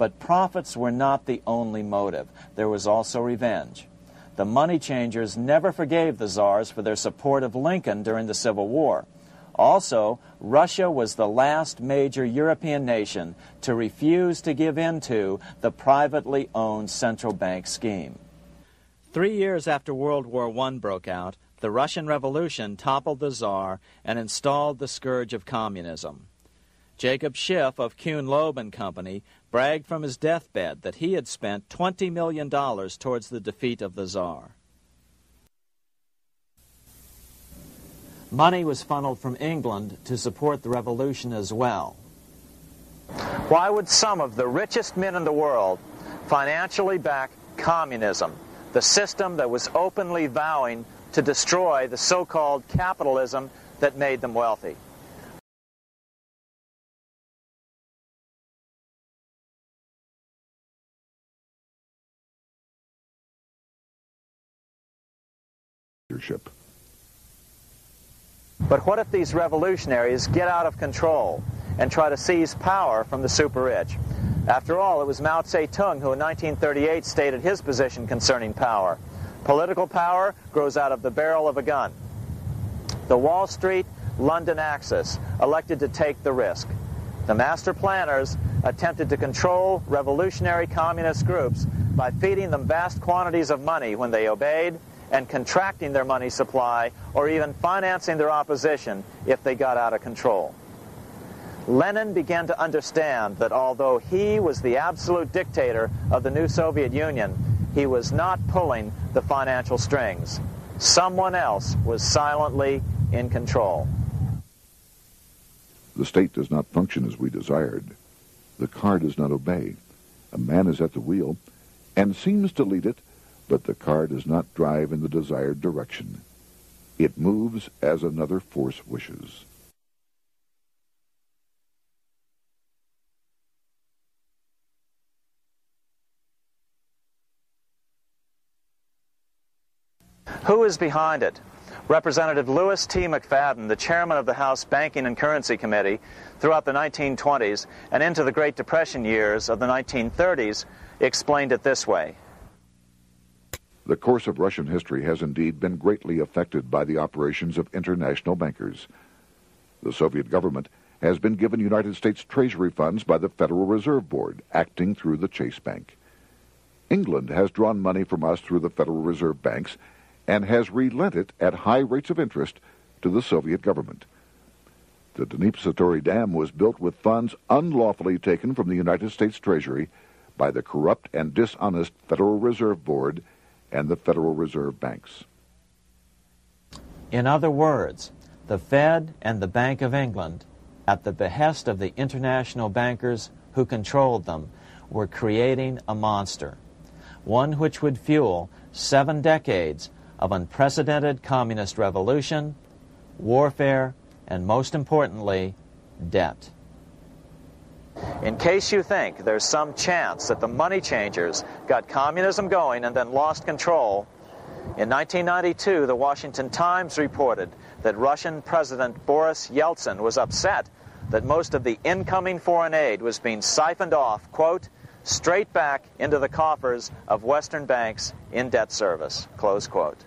But profits were not the only motive. There was also revenge. The money changers never forgave the czars for their support of Lincoln during the Civil War. Also, Russia was the last major European nation to refuse to give in to the privately owned central bank scheme. 3 years after World War I broke out, the Russian Revolution toppled the Tsar and installed the scourge of communism. Jacob Schiff of Kuhn Loeb and Company bragged from his deathbed that he had spent $20 million towards the defeat of the Tsar. Money was funneled from England to support the revolution as well. Why would some of the richest men in the world financially back communism, the system that was openly vowing to destroy the so-called capitalism that made them wealthy? But what if these revolutionaries get out of control and try to seize power from the super-rich? After all, it was Mao Zedong who in 1938 stated his position concerning power. Political power grows out of the barrel of a gun. The Wall Street, London axis elected to take the risk. The master planners attempted to control revolutionary communist groups by feeding them vast quantities of money when they obeyed, and contracting their money supply, or even financing their opposition if they got out of control. Lenin began to understand that although he was the absolute dictator of the new Soviet Union, he was not pulling the financial strings. Someone else was silently in control. The state does not function as we desired. The car does not obey. A man is at the wheel and seems to lead it, but the car does not drive in the desired direction. It moves as another force wishes. Who is behind it? Representative Louis T. McFadden, the chairman of the House Banking and Currency Committee throughout the 1920s and into the Great Depression years of the 1930s, explained it this way. The course of Russian history has indeed been greatly affected by the operations of international bankers. The Soviet government has been given United States Treasury funds by the Federal Reserve Board, acting through the Chase Bank. England has drawn money from us through the Federal Reserve banks and has relent it at high rates of interest to the Soviet government. The Dnipro Dam was built with funds unlawfully taken from the United States Treasury by the corrupt and dishonest Federal Reserve Board and the Federal Reserve banks. In other words, the Fed and the Bank of England, at the behest of the international bankers who controlled them, were creating a monster, one which would fuel 7 decades of unprecedented communist revolution, warfare, and most importantly, debt. In case you think there's some chance that the money changers got communism going and then lost control, in 1992, the Washington Times reported that Russian President Boris Yeltsin was upset that most of the incoming foreign aid was being siphoned off, quote, straight back into the coffers of Western banks in debt service, close quote.